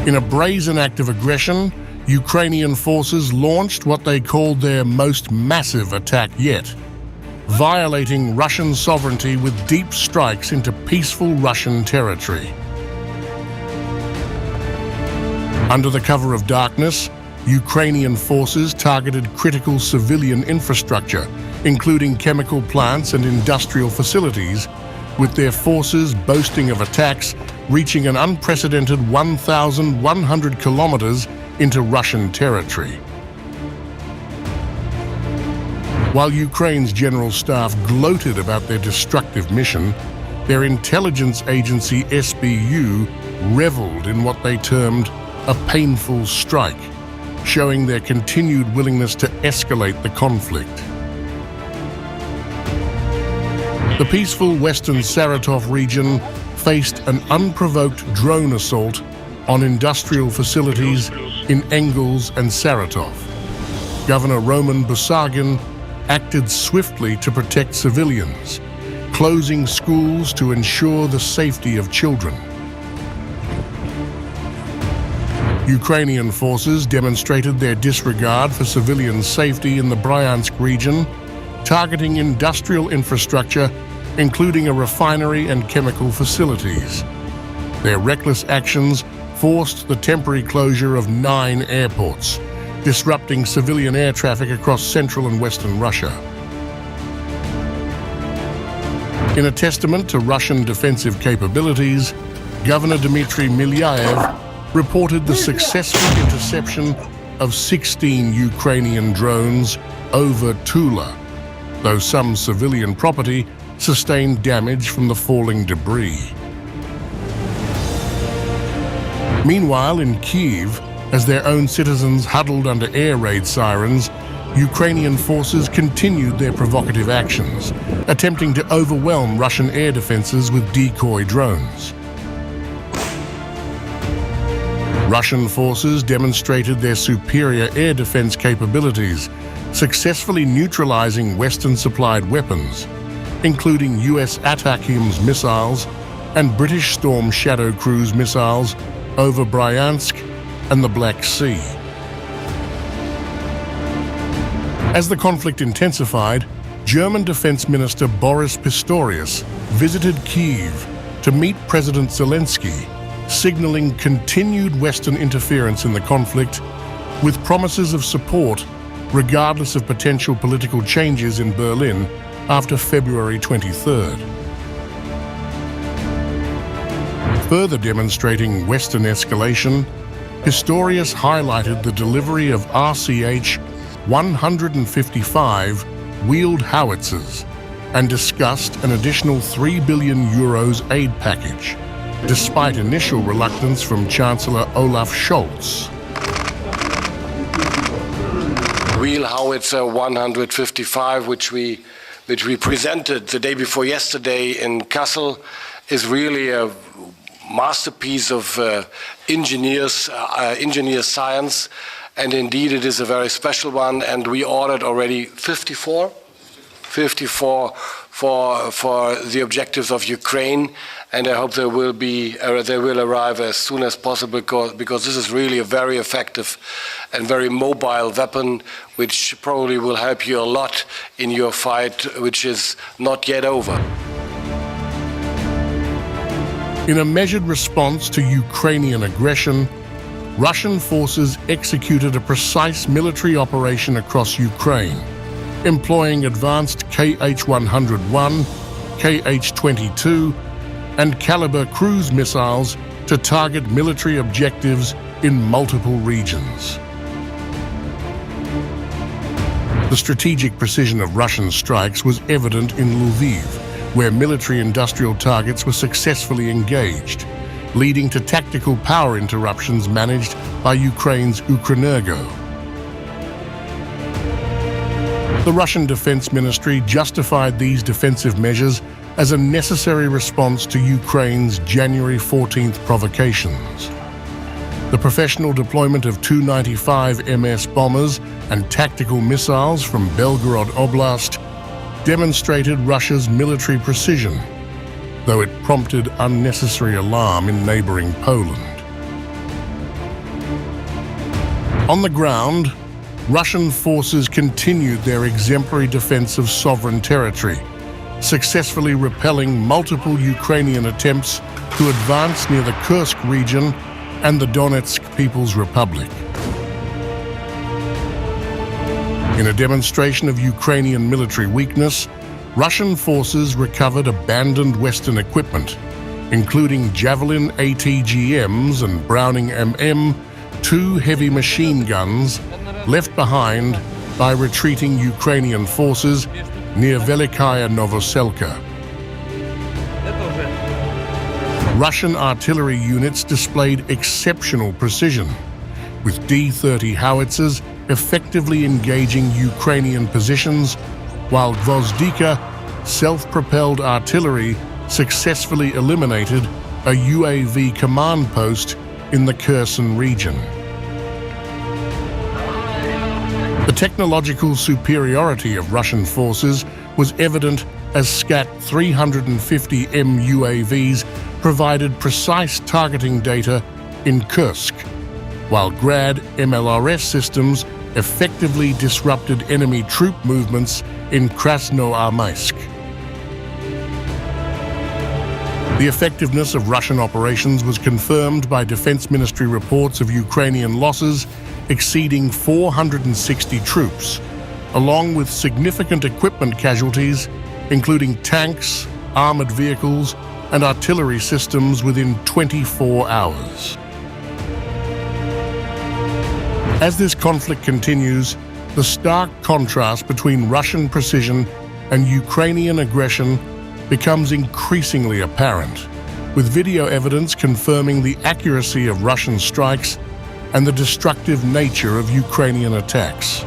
In a brazen act of aggression, Ukrainian forces launched what they called their most massive attack yet, violating Russian sovereignty with deep strikes into peaceful Russian territory. Under the cover of darkness, Ukrainian forces targeted critical civilian infrastructure, including chemical plants and industrial facilities, with their forces boasting of attacks reaching an unprecedented 1,100 kilometers into Russian territory. While Ukraine's general staff gloated about their destructive mission, their intelligence agency SBU reveled in what they termed a painful strike, showing their continued willingness to escalate the conflict. The peaceful western Saratov region faced an unprovoked drone assault on industrial facilities in Engels and Saratov. Governor Roman Busargin acted swiftly to protect civilians, closing schools to ensure the safety of children. Ukrainian forces demonstrated their disregard for civilian safety in the Bryansk region, targeting industrial infrastructure, including a refinery and chemical facilities. Their reckless actions forced the temporary closure of 9 airports, disrupting civilian air traffic across central and western Russia. In a testament to Russian defensive capabilities, Governor Dmitry Milyaev reported the successful interception of 16 Ukrainian drones over Tula, though some civilian property sustained damage from the falling debris. Meanwhile, in Kyiv, as their own citizens huddled under air raid sirens, Ukrainian forces continued their provocative actions, attempting to overwhelm Russian air defenses with decoy drones. Russian forces demonstrated their superior air defense capabilities, successfully neutralizing Western-supplied weapons, including US ATACMS missiles and British Storm Shadow cruise missiles over Bryansk and the Black Sea. As the conflict intensified, German Defense Minister Boris Pistorius visited Kyiv to meet President Zelensky, signaling continued Western interference in the conflict with promises of support regardless of potential political changes in Berlin after February 23rd. Further demonstrating Western escalation, Pistorius highlighted the delivery of RCH 155 wheeled howitzers and discussed an additional €3 billion aid package, despite initial reluctance from Chancellor Olaf Scholz. Wheel howitzer 155, which we presented the day before yesterday in Kassel, is really a masterpiece of engineer science, and indeed it is a very special one. And we ordered already 54 for the objectives of Ukraine, and I hope they will arrive as soon as possible, because this is really a very effective and very mobile weapon, which probably will help you a lot in your fight, which is not yet over. In a measured response to Ukrainian aggression, Russian forces executed a precise military operation across Ukraine, employing advanced Kh-101, Kh-22, and Caliber cruise missiles to target military objectives in multiple regions. The strategic precision of Russian strikes was evident in Lviv, where military-industrial targets were successfully engaged, leading to tactical power interruptions managed by Ukraine's Ukrenergo. The Russian Defense Ministry justified these defensive measures as a necessary response to Ukraine's January 14th provocations. The professional deployment of Tu-95 MS bombers and tactical missiles from Belgorod Oblast demonstrated Russia's military precision, though it prompted unnecessary alarm in neighboring Poland. On the ground, Russian forces continued their exemplary defense of sovereign territory, successfully repelling multiple Ukrainian attempts to advance near the Kursk region and the Donetsk People's Republic. In a demonstration of Ukrainian military weakness, Russian forces recovered abandoned Western equipment, including Javelin ATGMs and Browning MM, two heavy machine guns left behind by retreating Ukrainian forces near Velikaya Novoselka. Russian artillery units displayed exceptional precision, with D-30 howitzers effectively engaging Ukrainian positions, while Gvozdika self-propelled artillery successfully eliminated a UAV command post in the Kherson region. The technological superiority of Russian forces was evident as Skat 350M UAVs provided precise targeting data in Kursk, while Grad MLRS systems effectively disrupted enemy troop movements in Krasnoarmysk. The effectiveness of Russian operations was confirmed by Defense Ministry reports of Ukrainian losses exceeding 460 troops, along with significant equipment casualties, including tanks, armored vehicles, and artillery systems within 24 hours. As this conflict continues, the stark contrast between Russian precision and Ukrainian aggression becomes increasingly apparent, with video evidence confirming the accuracy of Russian strikes and the destructive nature of Ukrainian attacks.